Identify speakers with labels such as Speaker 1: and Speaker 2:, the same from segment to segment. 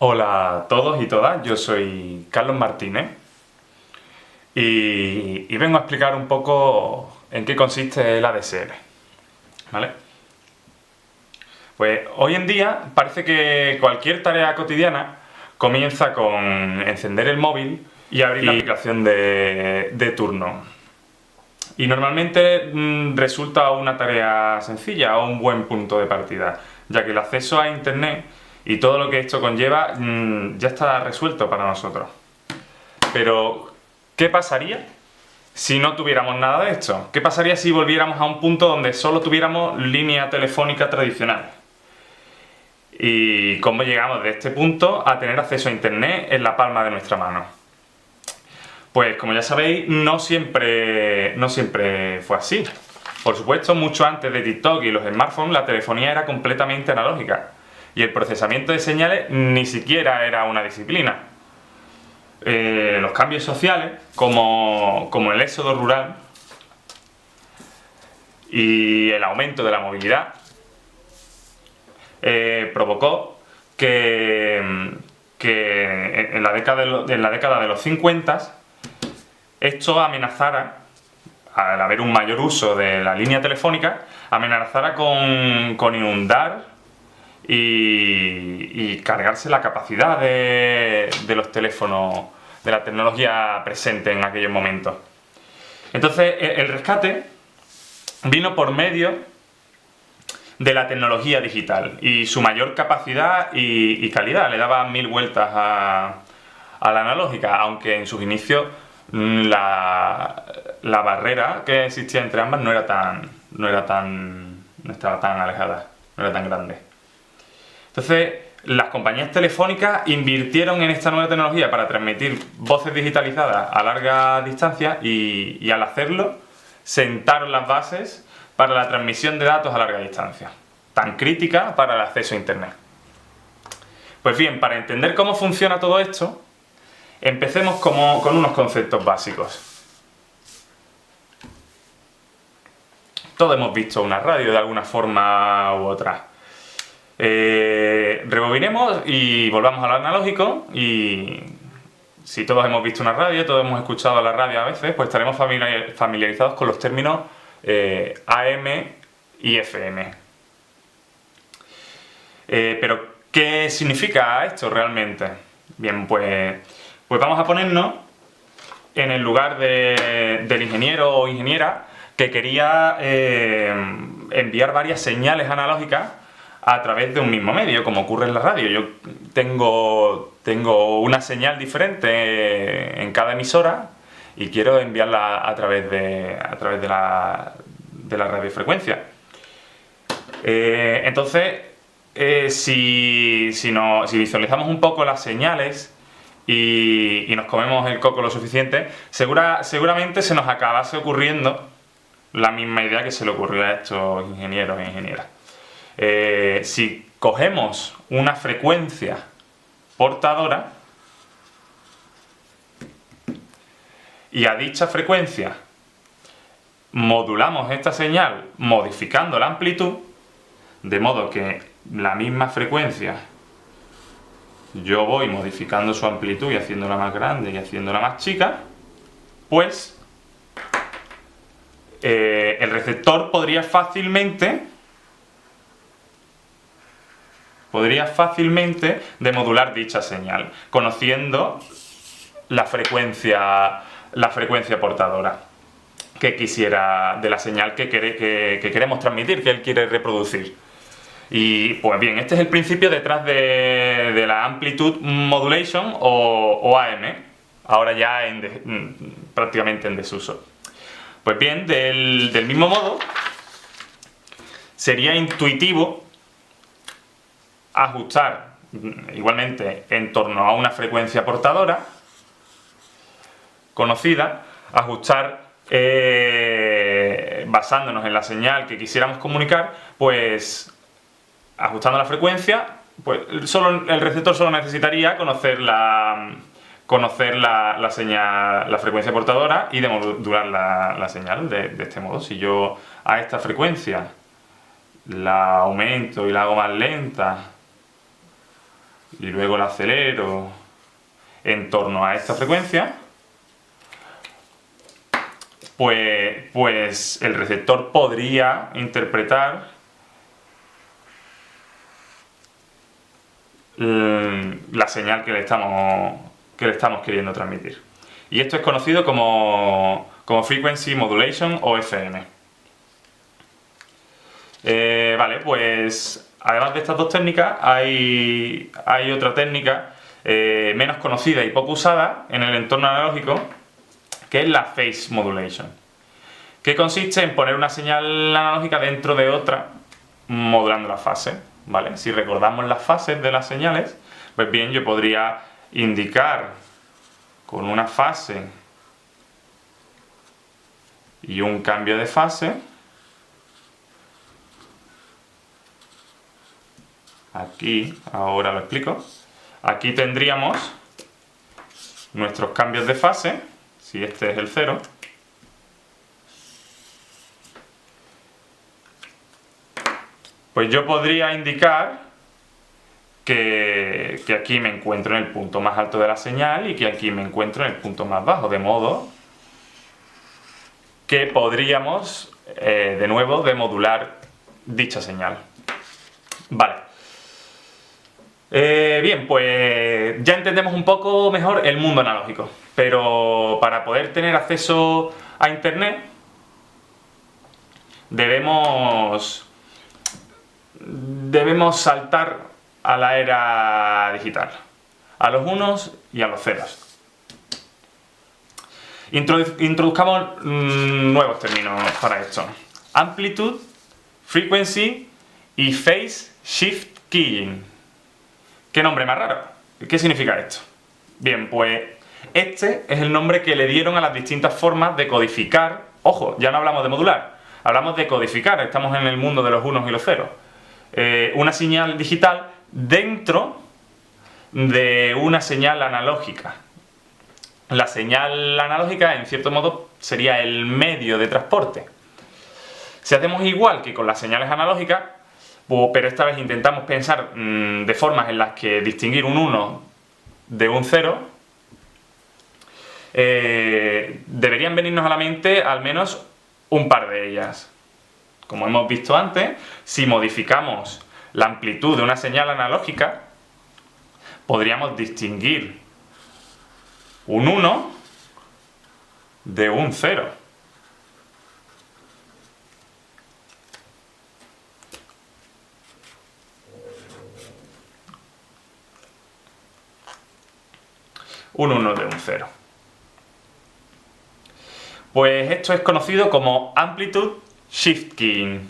Speaker 1: Hola a todos y todas, yo soy Carlos Martínez y vengo a explicar un poco en qué consiste el ADSL, ¿vale? Pues hoy en día parece que cualquier tarea cotidiana comienza con encender el móvil y abrir la aplicación de turno. Y normalmente resulta una tarea sencilla o un buen punto de partida, ya que el acceso a internet y todo lo que esto conlleva ya está resuelto para nosotros. Pero, ¿qué pasaría si no tuviéramos nada de esto? ¿Qué pasaría si volviéramos a un punto donde solo tuviéramos línea telefónica tradicional? ¿Y cómo llegamos de este punto a tener acceso a internet en la palma de nuestra mano? Pues como ya sabéis, no siempre fue así. Por supuesto, mucho antes de TikTok y los smartphones, la telefonía era completamente analógica. Y el procesamiento de señales ni siquiera era una disciplina. Los cambios sociales, como el éxodo rural y el aumento de la movilidad, provocó que en la década de los 50 esto amenazara, al haber un mayor uso de la línea telefónica, amenazara con inundar y cargarse la capacidad de los teléfonos, de la tecnología presente en aquellos momentos. Entonces, el rescate vino por medio de la tecnología digital y su mayor capacidad y calidad. Le daba 1000 vueltas a la analógica, aunque en sus inicios la barrera que existía entre ambas no estaba tan alejada, no era tan grande. Entonces, las compañías telefónicas invirtieron en esta nueva tecnología para transmitir voces digitalizadas a larga distancia y al hacerlo sentaron las bases para la transmisión de datos a larga distancia, tan crítica para el acceso a internet. Pues bien, para entender cómo funciona todo esto, empecemos con unos conceptos básicos. Todos hemos visto una radio de alguna forma u otra. Rebobinemos y volvamos al analógico, y si todos hemos visto una radio, todos hemos escuchado la radio a veces, pues estaremos familiarizados con los términos AM y FM. Pero, ¿qué significa esto realmente? Bien, pues vamos a ponernos en el lugar del ingeniero o ingeniera que quería enviar varias señales analógicas a través de un mismo medio, como ocurre en la radio. Yo tengo una señal diferente en cada emisora y quiero enviarla a través de la radiofrecuencia. Entonces, si visualizamos un poco las señales y nos comemos el coco lo suficiente, seguramente se nos acabase ocurriendo la misma idea que se le ocurrió a estos ingenieros e ingenieras. Si cogemos una frecuencia portadora y a dicha frecuencia modulamos esta señal modificando la amplitud, de modo que la misma frecuencia yo voy modificando su amplitud y haciéndola más grande y haciéndola más chica, pues el receptor podría fácilmente demodular dicha señal, conociendo la frecuencia portadora que quisiera de la señal que queremos transmitir, que él quiere reproducir. Y pues bien, este es el principio detrás de la Amplitude Modulation o AM, ahora ya prácticamente en desuso. Pues bien, del mismo modo, sería intuitivo ajustar igualmente en torno a una frecuencia portadora conocida, ajustar basándonos en la señal que quisiéramos comunicar, pues ajustando la frecuencia, pues el receptor solo necesitaría conocer la señal, la frecuencia portadora, y demodular la señal de este modo. Si yo a esta frecuencia la aumento y la hago más lenta, y luego la acelero en torno a esta frecuencia, pues el receptor podría interpretar la señal que le estamos queriendo transmitir. Y esto es conocido como Frequency Modulation o FM. Vale, pues además de estas dos técnicas hay otra técnica menos conocida y poco usada en el entorno analógico, que es la Phase Modulation, que consiste en poner una señal analógica dentro de otra modulando la fase, ¿vale? Si recordamos las fases de las señales, pues bien, yo podría indicar con una fase y un cambio de fase. Aquí, ahora lo explico. Aquí tendríamos nuestros cambios de fase, si este es el 0. Pues yo podría indicar que aquí me encuentro en el punto más alto de la señal y que aquí me encuentro en el punto más bajo, de modo que podríamos, de nuevo, demodular dicha señal. Vale. Bien, pues ya entendemos un poco mejor el mundo analógico, pero para poder tener acceso a Internet debemos saltar a la era digital, a los unos y a los ceros. Introduzcamos nuevos términos para esto: amplitude, frequency y phase shift keying. ¿Qué nombre más raro? ¿Qué significa esto? Bien, pues este es el nombre que le dieron a las distintas formas de codificar. Ojo, ya no hablamos de modular, hablamos de codificar, estamos en el mundo de los unos y los ceros. Una señal digital dentro de una señal analógica. La señal analógica, en cierto modo, sería el medio de transporte. Si hacemos igual que con las señales analógicas, pero esta vez intentamos pensar de formas en las que distinguir un 1 de un 0, deberían venirnos a la mente al menos un par de ellas. Como hemos visto antes, si modificamos la amplitud de una señal analógica, podríamos distinguir un 1 de un 0. Un 1 de un 0. Pues esto es conocido como Amplitude Shift Keying,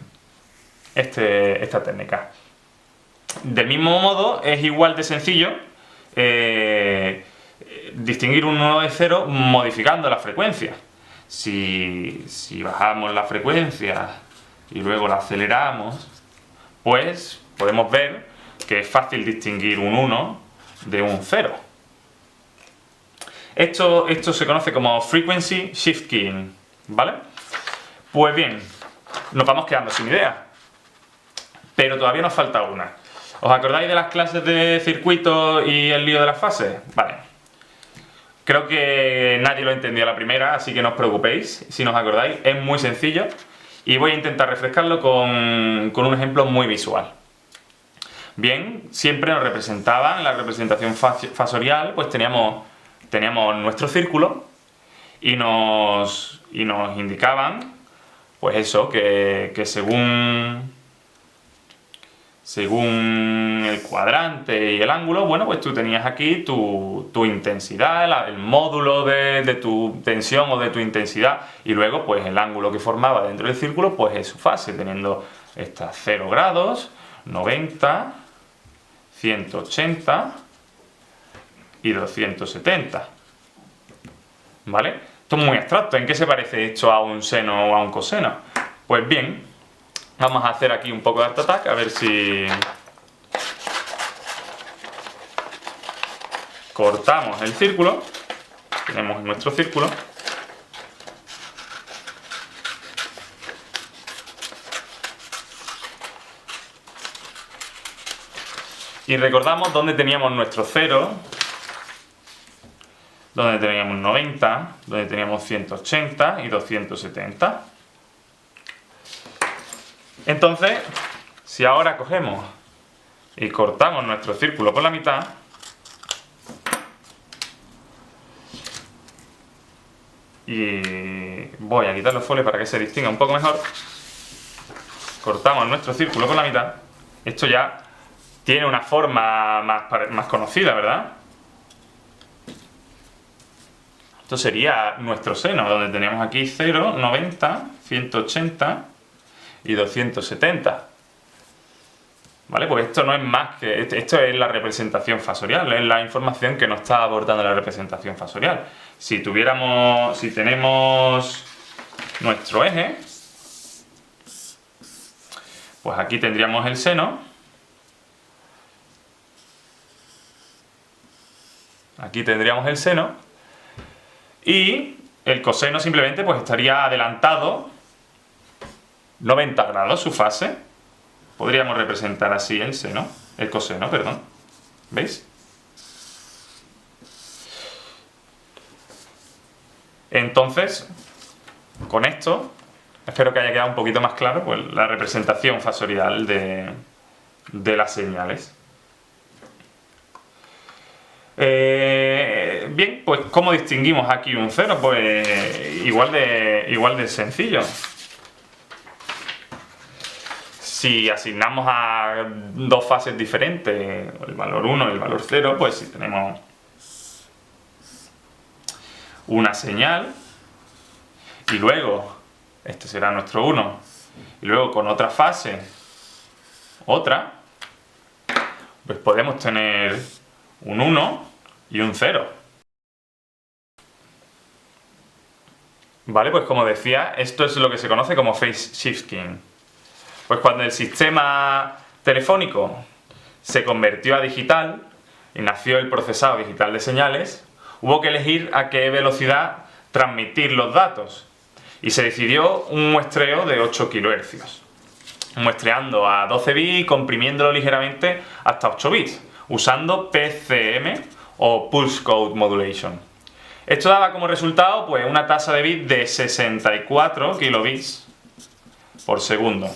Speaker 1: esta técnica. Del mismo modo, es igual de sencillo distinguir un 1 de 0 modificando la frecuencia. Si bajamos la frecuencia y luego la aceleramos, pues podemos ver que es fácil distinguir un 1 de un 0. Esto se conoce como Frequency Shift Keying, ¿vale? Pues bien, nos vamos quedando sin idea, pero todavía nos falta una. ¿Os acordáis de las clases de circuitos y el lío de las fases? Vale. Creo que nadie lo entendió a la primera, así que no os preocupéis si no os acordáis. Es muy sencillo y voy a intentar refrescarlo con un ejemplo muy visual. Bien, siempre nos representaban, en la representación fasorial, pues teníamos nuestro círculo y nos indicaban, pues eso, que según el cuadrante y el ángulo, bueno, pues tú tenías aquí tu intensidad, el módulo de tu tensión o de tu intensidad, y luego pues el ángulo que formaba dentro del círculo pues es su fase, teniendo estas 0 grados, 90, 180 y 270. ¿Vale? Esto es muy abstracto. ¿En qué se parece esto a un seno o a un coseno? Pues bien, vamos a hacer aquí un poco de Art Attack, a ver si cortamos el círculo. Tenemos nuestro círculo. Y recordamos dónde teníamos nuestro 0, dónde teníamos 90, dónde teníamos 180 y 270. Entonces, si ahora cogemos y cortamos nuestro círculo por la mitad, y voy a quitar los folios para que se distinga un poco mejor, cortamos nuestro círculo por la mitad, esto ya tiene una forma más conocida, ¿verdad? Esto sería nuestro seno, donde tenemos aquí 0, 90, 180 y 270. ¿Vale? Pues esto no es más que... Esto es la representación fasorial, es la información que nos está abordando la representación fasorial. Si tenemos nuestro eje, pues aquí tendríamos el seno, aquí tendríamos el seno, y el coseno simplemente pues estaría adelantado 90 grados su fase. Podríamos representar así el seno, el coseno, perdón. ¿Veis? Entonces, con esto, espero que haya quedado un poquito más claro pues, la representación fasorial de las señales. Bien, pues ¿cómo distinguimos aquí un 0? Pues igual de sencillo. Si asignamos a dos fases diferentes, el valor 1 y el valor 0, pues si tenemos una señal y luego, este será nuestro 1, y luego con otra fase, otra, pues podemos tener un 1 y un 0. Vale, pues como decía, esto es lo que se conoce como phase shifting. Pues cuando el sistema telefónico se convirtió a digital y nació el procesado digital de señales, hubo que elegir a qué velocidad transmitir los datos y se decidió un muestreo de 8 kHz, muestreando a 12 bits y comprimiéndolo ligeramente hasta 8 bits, usando PCM o Pulse Code Modulation. Esto daba como resultado pues, una tasa de bits de 64 kilobits por segundo.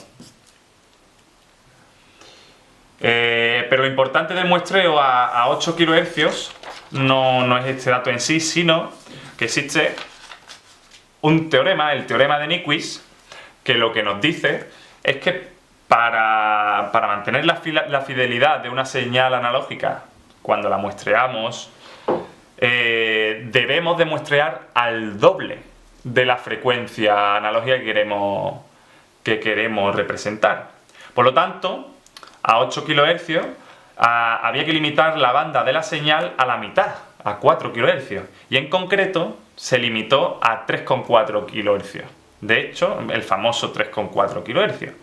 Speaker 1: Pero lo importante del muestreo a 8 kHz no es este dato en sí, sino que existe un teorema, el teorema de Nyquist, que lo que nos dice es que para mantener la fidelidad de una señal analógica cuando la muestreamos, debemos de muestrear al doble de la frecuencia analógica que queremos representar. Por lo tanto, a 8 kHz había que limitar la banda de la señal a la mitad, a 4 kHz. Y en concreto se limitó a 3,4 kHz. De hecho, el famoso 3,4 kHz.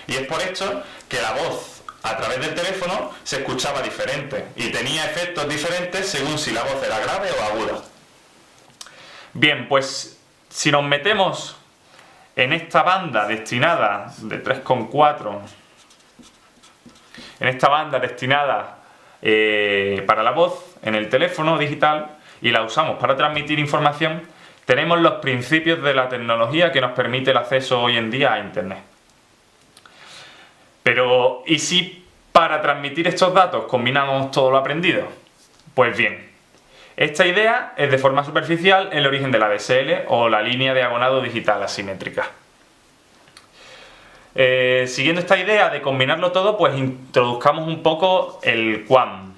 Speaker 1: Y es por esto que la voz a través del teléfono se escuchaba diferente y tenía efectos diferentes según si la voz era grave o aguda. Bien, pues si nos metemos en esta banda destinada de 3,4, en esta banda destinada para la voz en el teléfono digital y la usamos para transmitir información, tenemos los principios de la tecnología que nos permite el acceso hoy en día a Internet. Pero, ¿y si para transmitir estos datos combinamos todo lo aprendido? Pues bien, esta idea es de forma superficial el origen de la DSL o la línea de abonado digital asimétrica. Siguiendo esta idea de combinarlo todo, pues introduzcamos un poco el QAM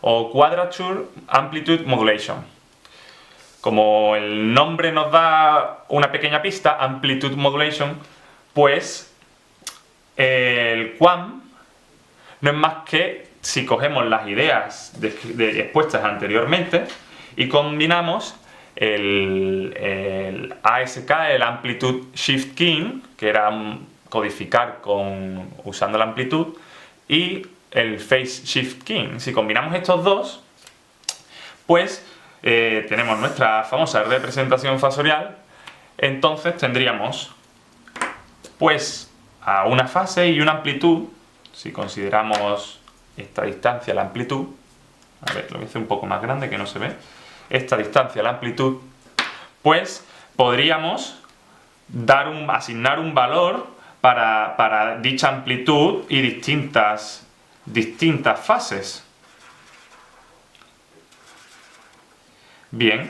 Speaker 1: o Quadrature Amplitude Modulation. Como el nombre nos da una pequeña pista, Amplitude Modulation, pues el QAM no es más que si cogemos las ideas expuestas anteriormente y combinamos el ASK, el Amplitude Shift Keying, que era codificar usando la amplitud, y el Phase Shift Keying. Si combinamos estos dos, pues tenemos nuestra famosa representación fasorial. Entonces tendríamos pues a una fase y una amplitud, si consideramos esta distancia, la amplitud, a ver, lo voy a hacer un poco más grande que no se ve, esta distancia, la amplitud, pues podríamos asignar un valor para dicha amplitud y distintas fases. Bien.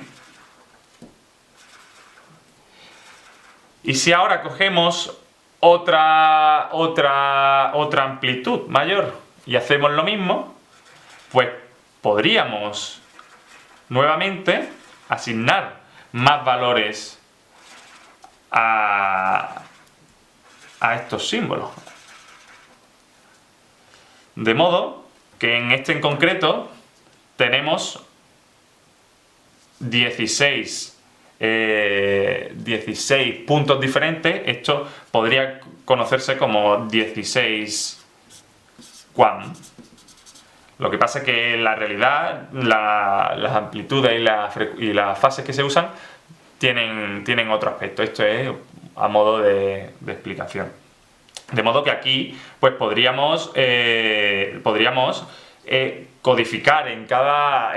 Speaker 1: Y si ahora cogemos otra amplitud mayor y hacemos lo mismo, pues podríamos nuevamente asignar más valores a estos símbolos. De modo que en este en concreto tenemos 16 puntos diferentes. Esto podría conocerse como 16 QAM. Lo que pasa es que en la realidad las amplitudes y las fases que se usan tienen otro aspecto. Esto es a modo de explicación. De modo que aquí pues podríamos codificar en cada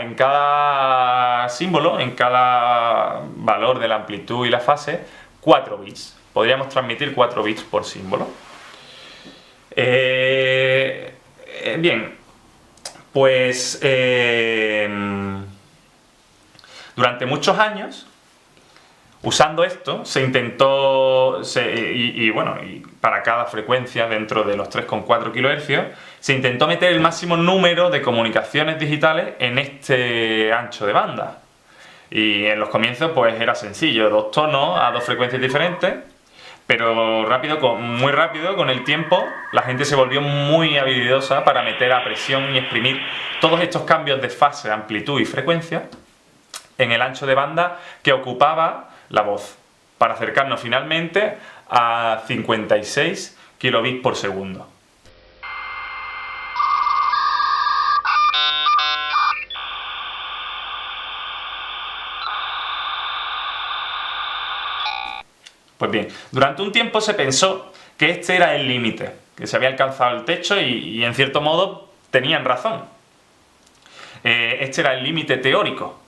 Speaker 1: símbolo, en cada valor de la amplitud y la fase, 4 bits. Podríamos transmitir 4 bits por símbolo. Bien, pues durante muchos años, usando esto, se intentó, y para cada frecuencia dentro de los 3,4 kHz, se intentó meter el máximo número de comunicaciones digitales en este ancho de banda. Y en los comienzos pues era sencillo, 2 tonos a 2 frecuencias diferentes, pero muy rápido, con el tiempo, la gente se volvió muy habilidosa para meter a presión y exprimir todos estos cambios de fase, amplitud y frecuencia en el ancho de banda que ocupaba la voz, para acercarnos finalmente a 56 kilobits por segundo. Pues bien, durante un tiempo se pensó que este era el límite, que se había alcanzado el techo y en cierto modo tenían razón. Este era el límite teórico.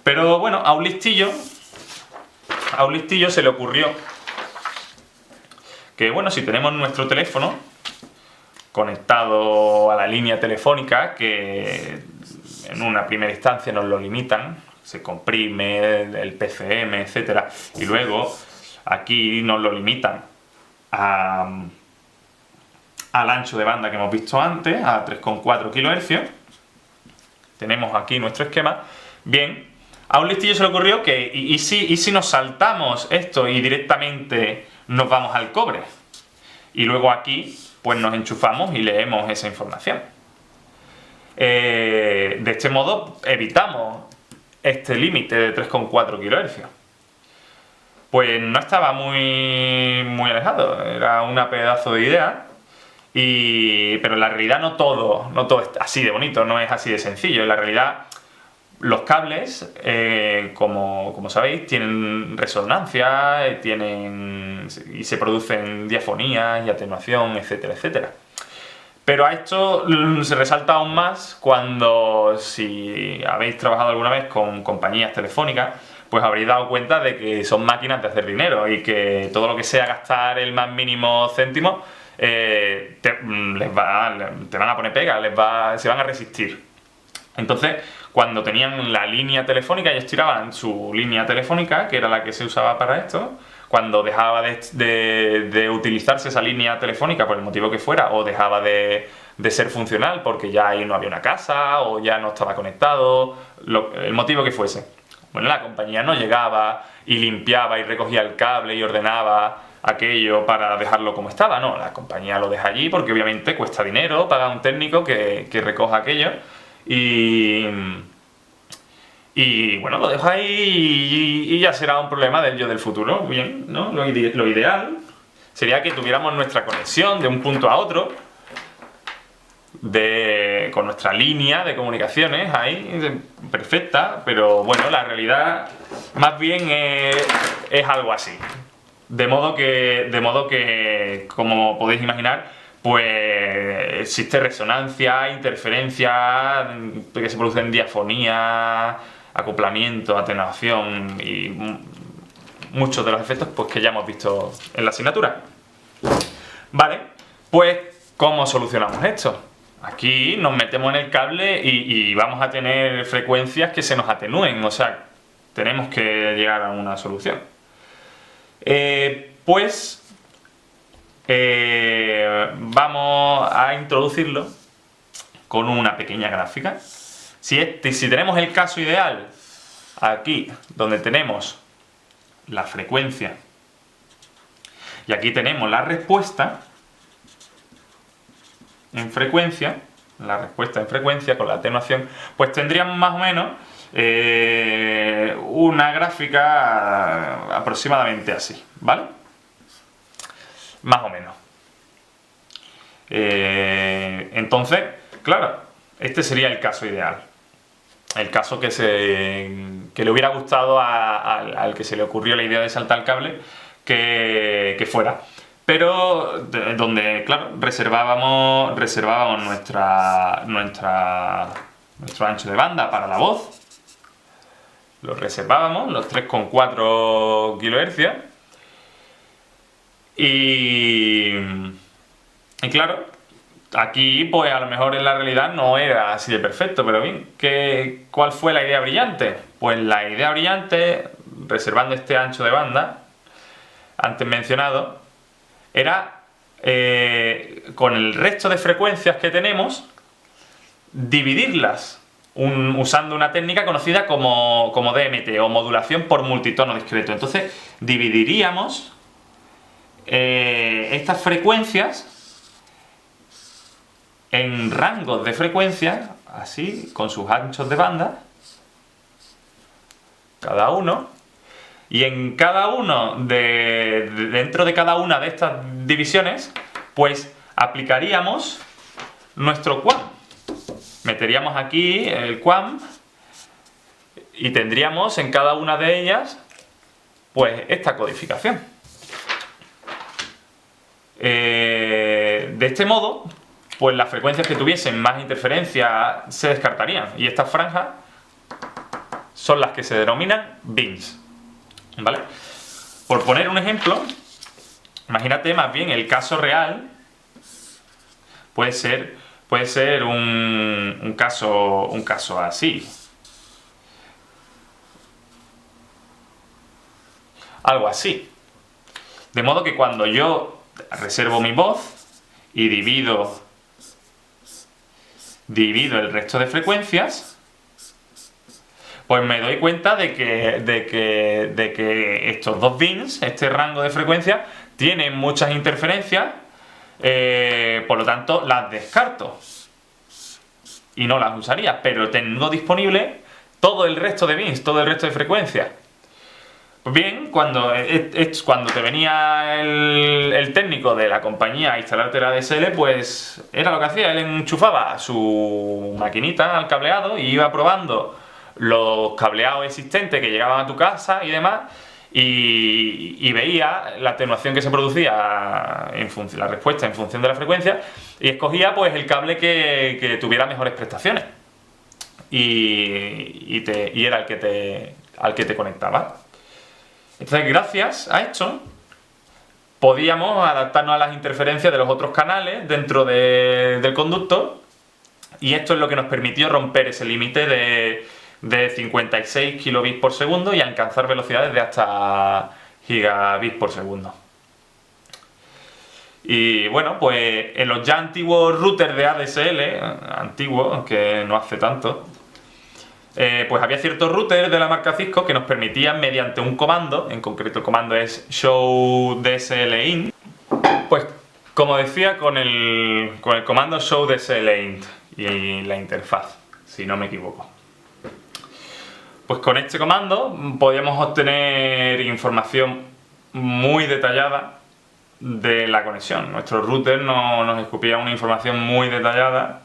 Speaker 1: Pero bueno, a un listillo se le ocurrió que, bueno, si tenemos nuestro teléfono conectado a la línea telefónica, que en una primera instancia nos lo limitan, se comprime el PCM, etcétera, y luego aquí nos lo limitan al ancho de banda que hemos visto antes, a 3,4 kHz. Tenemos aquí nuestro esquema. Bien, a un listillo se le ocurrió que, ¿y si nos saltamos esto y directamente nos vamos al cobre? Y luego aquí, pues nos enchufamos y leemos esa información. De este modo, evitamos este límite de 3,4 kHz. Pues no estaba muy alejado, era una pedazo de idea, pero en la realidad no todo es así de bonito, no es así de sencillo. En la realidad, los cables, como sabéis, tienen resonancia, y se producen diafonías y atenuación, etcétera, etcétera. Pero a esto se resalta aún más cuando, si habéis trabajado alguna vez con compañías telefónicas, pues habréis dado cuenta de que son máquinas de hacer dinero y que todo lo que sea gastar el más mínimo céntimo te van a poner pega, se van a resistir. Entonces, cuando tenían la línea telefónica, ellos tiraban su línea telefónica, que era la que se usaba para esto. Cuando dejaba de utilizarse esa línea telefónica por el motivo que fuera, o dejaba de ser funcional porque ya ahí no había una casa o ya no estaba conectado, el motivo que fuese, bueno, la compañía no llegaba y limpiaba y recogía el cable y ordenaba aquello para dejarlo como estaba. No, la compañía lo deja allí porque obviamente cuesta dinero pagar a un técnico que recoja aquello, y bueno, lo dejo ahí y ya será un problema del futuro. Bien, ¿no? Lo ideal sería que tuviéramos nuestra conexión de un punto a otro, con nuestra línea de comunicaciones ahí, perfecta, pero bueno, la realidad más bien es algo así. De modo que, como podéis imaginar, pues existe resonancia, interferencia, que se producen diafonía, acoplamiento, atenuación y muchos de los efectos pues, que ya hemos visto en la asignatura. Vale, pues ¿cómo solucionamos esto? Aquí nos metemos en el cable y vamos a tener frecuencias que se nos atenúen, o sea, tenemos que llegar a una solución. Vamos a introducirlo con una pequeña gráfica. Si tenemos el caso ideal aquí, donde tenemos la frecuencia y aquí tenemos la respuesta en frecuencia, con la atenuación, pues tendríamos más o menos una gráfica aproximadamente así, ¿vale? Más o menos. Entonces, claro, este sería el caso ideal. El caso que le hubiera gustado al que se le ocurrió la idea de saltar el cable que fuera. Pero donde, claro, reservábamos nuestro ancho de banda para la voz. Lo reservábamos, los 3,4 kHz. Y claro, aquí pues a lo mejor en la realidad no era así de perfecto, pero bien, ¿cuál fue la idea brillante? Pues la idea brillante, reservando este ancho de banda, antes mencionado, era con el resto de frecuencias que tenemos, dividirlas usando una técnica conocida como DMT o modulación por multitono discreto. Entonces dividiríamos estas frecuencias en rangos de frecuencia, así, con sus anchos de banda, cada uno, y en cada uno dentro de cada una de estas divisiones, pues aplicaríamos nuestro QAM. Meteríamos aquí el QAM y tendríamos en cada una de ellas, pues esta codificación. De este modo, pues las frecuencias que tuviesen más interferencia se descartarían, y estas franjas son las que se denominan bins, ¿vale? Por poner un ejemplo, imagínate más bien el caso real, puede ser un caso así, algo así, de modo que cuando yo reservo mi voz y divido el resto de frecuencias, pues me doy cuenta de que estos dos bins, este rango de frecuencias, tienen muchas interferencias, por lo tanto las descarto y no las usaría, pero tengo disponible todo el resto de bins, todo el resto de frecuencias. Pues bien, cuando te venía el técnico de la compañía a instalarte la DSL, pues era lo que hacía, él enchufaba su maquinita al cableado y iba probando los cableados existentes que llegaban a tu casa y demás, y veía la atenuación que se producía la respuesta en función de la frecuencia, y escogía pues el cable que tuviera mejores prestaciones, y era al que te conectaba. Entonces, gracias a esto, podíamos adaptarnos a las interferencias de los otros canales dentro del conducto, y esto es lo que nos permitió romper ese límite de 56 kilobits por segundo y alcanzar velocidades de hasta gigabits por segundo. Y bueno, pues en los ya antiguos routers de ADSL, antiguos, aunque no hace tanto, pues había ciertos routers de la marca Cisco que nos permitían, mediante un comando, en concreto el comando es show DSLint, pues como decía, con el comando show DSLint y la interfaz, si no me equivoco. Pues con este comando podíamos obtener información muy detallada de la conexión. Nuestro router nos escupía una información muy detallada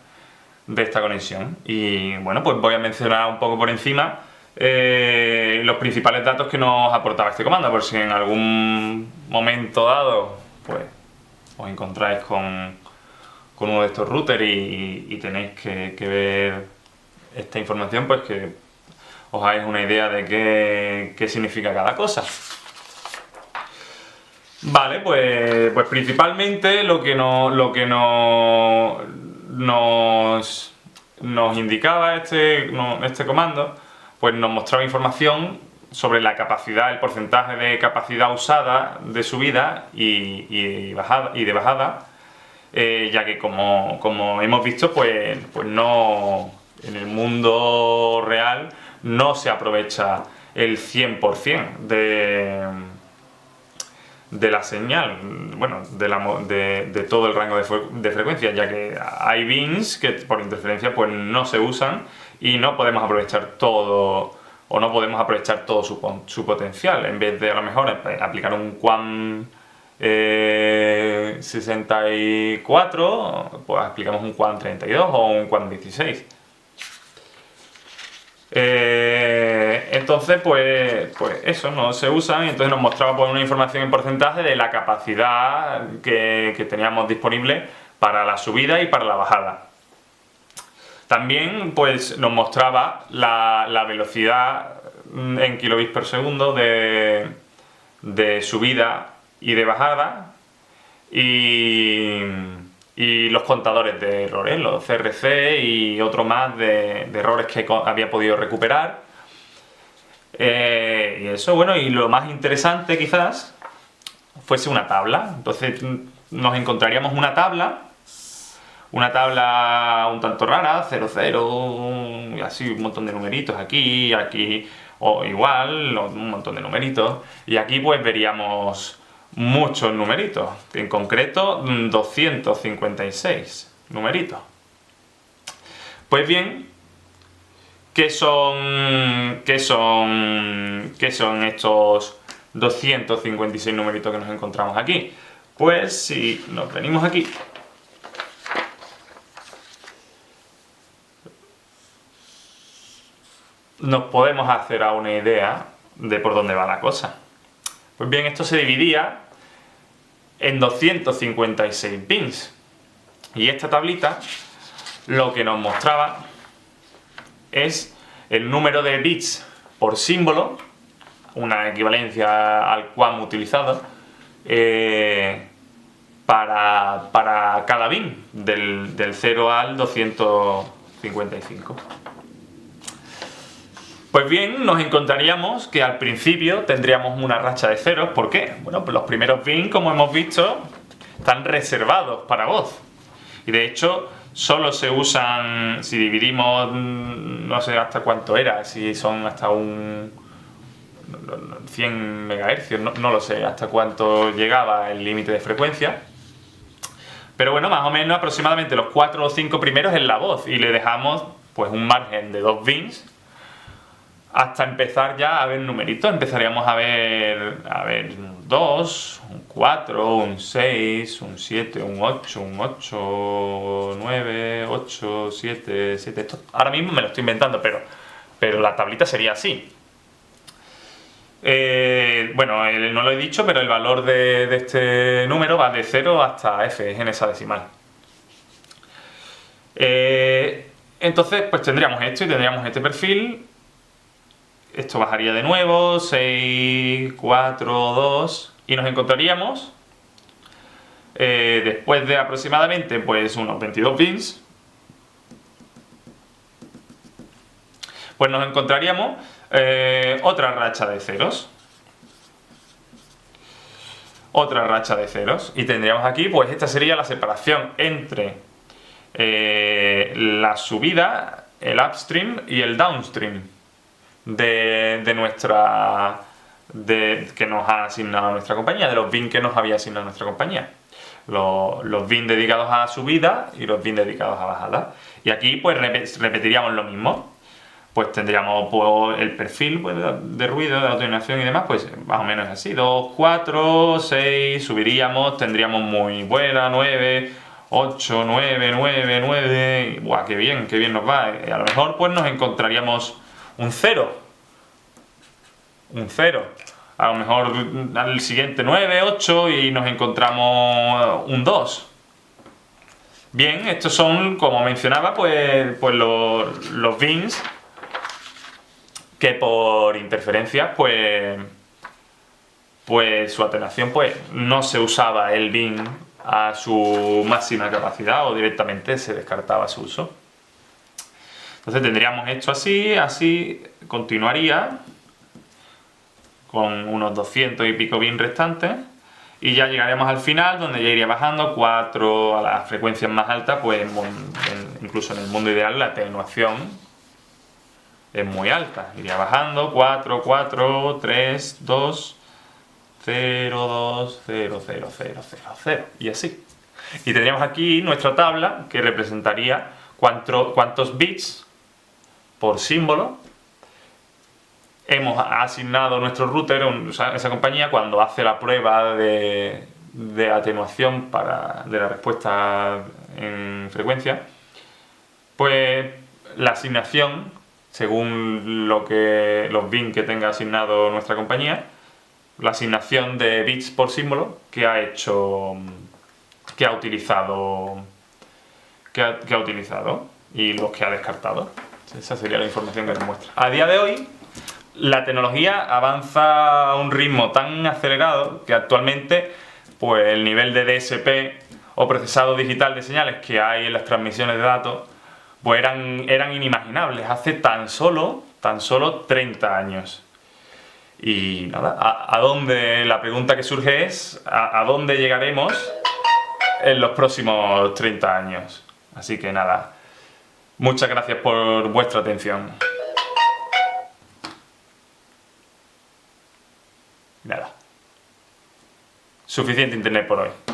Speaker 1: de esta conexión. Y bueno, pues voy a mencionar un poco por encima los principales datos que nos aportaba este comando, por si en algún momento dado pues os encontráis con con uno de estos routers y tenéis que ver esta información, pues que os hagáis una idea de qué significa cada cosa. Vale, pues principalmente lo que nos indicaba este comando, pues nos mostraba información sobre la capacidad, el porcentaje de capacidad usada de subida y de bajada, ya que como hemos visto, pues no, en el mundo real no se aprovecha el 100% de la señal, bueno, de todo el rango de frecuencia, ya que hay bins que por interferencia pues no se usan y no podemos aprovechar todo, o no podemos aprovechar todo su potencial. En vez de a lo mejor aplicar un QAM 64, pues aplicamos un QAM 32 o un QAM 16. Entonces pues eso no se usa, y entonces nos mostraba pues una información en porcentaje de la capacidad que teníamos disponible para la subida y para la bajada. También pues nos mostraba la velocidad en kilobits por segundo de subida y de bajada, y los contadores de errores, los CRC y otro más de errores que había podido recuperar. Y eso, bueno, y lo más interesante quizás fuese una tabla. Entonces nos encontraríamos una tabla un tanto rara, 00, y así un montón de numeritos aquí, o igual, un montón de numeritos, y aquí pues veríamos muchos numeritos, en concreto 256 numeritos. Pues bien, ¿qué son estos 256 numeritos que nos encontramos aquí? Pues si nos venimos aquí, nos podemos hacer a una idea de por dónde va la cosa. Pues bien, esto se dividía en 256 bins, y esta tablita lo que nos mostraba es el número de bits por símbolo, una equivalencia al QAM utilizado, para cada bin, del 0 al 255. Pues bien, nos encontraríamos que al principio tendríamos una racha de ceros. ¿Por qué? Bueno, pues los primeros bins, como hemos visto, están reservados para voz. Y de hecho, solo se usan, si dividimos, no sé hasta cuánto era, si son hasta un 100 MHz, no lo sé hasta cuánto llegaba el límite de frecuencia. Pero bueno, más o menos aproximadamente los 4 o 5 primeros en la voz, y le dejamos pues un margen de 2 bins hasta empezar ya a ver numeritos. Empezaríamos a ver un 2, un 4, un 6, un 7, un 8, un 8, 9, 8, 7, 7. Esto ahora mismo me lo estoy inventando, pero la tablita sería así. Bueno, no lo he dicho, pero el valor de este número va de 0 hasta f, es en esa decimal. Entonces, pues tendríamos esto y tendríamos este perfil. Esto bajaría de nuevo, 6, 4, 2, y nos encontraríamos, después de aproximadamente pues unos 22 bins, pues nos encontraríamos otra racha de ceros. Otra racha de ceros. Y tendríamos aquí, pues esta sería la separación entre la subida, el upstream y el downstream que nos ha asignado nuestra compañía, de los bins que nos había asignado nuestra compañía. Los bins dedicados a subida y los bins dedicados a bajada. Y aquí pues repetiríamos lo mismo. Pues tendríamos pues, el perfil pues, de ruido, de atenuación y demás, pues más o menos así. 2, 4, 6, subiríamos, tendríamos muy buena, 9, 8, 9, 9, 9. ¡Buah, qué bien nos va! Y a lo mejor pues nos encontraríamos un 0. Un 0. A lo mejor al siguiente 9, 8 y nos encontramos un 2. Bien, estos son, como mencionaba, pues los bins que por interferencia, pues su atenuación, pues no se usaba el bin a su máxima capacidad o directamente se descartaba su uso. Entonces tendríamos esto así continuaría con unos 200 y pico bin restantes y ya llegaremos al final donde ya iría bajando 4 a las frecuencias más altas, pues incluso en el mundo ideal la atenuación es muy alta, iría bajando 4, 4, 3, 2, 0, 2, 0, 0, 0, 0, 0 y así. Y tendríamos aquí nuestra tabla que representaría cuántos bits por símbolo hemos asignado nuestro router, esa compañía, cuando hace la prueba de atenuación de la respuesta en frecuencia, pues la asignación, según los bits que tenga asignado nuestra compañía, la asignación de bits por símbolo que ha utilizado y los que ha descartado. Esa sería la información que nos muestra. A día de hoy, la tecnología avanza a un ritmo tan acelerado que actualmente pues, el nivel de DSP o procesado digital de señales que hay en las transmisiones de datos pues eran inimaginables hace tan solo 30 años. Y nada, la pregunta que surge es ¿a dónde llegaremos en los próximos 30 años? Así que nada, muchas gracias por vuestra atención. Nada. Suficiente internet por hoy.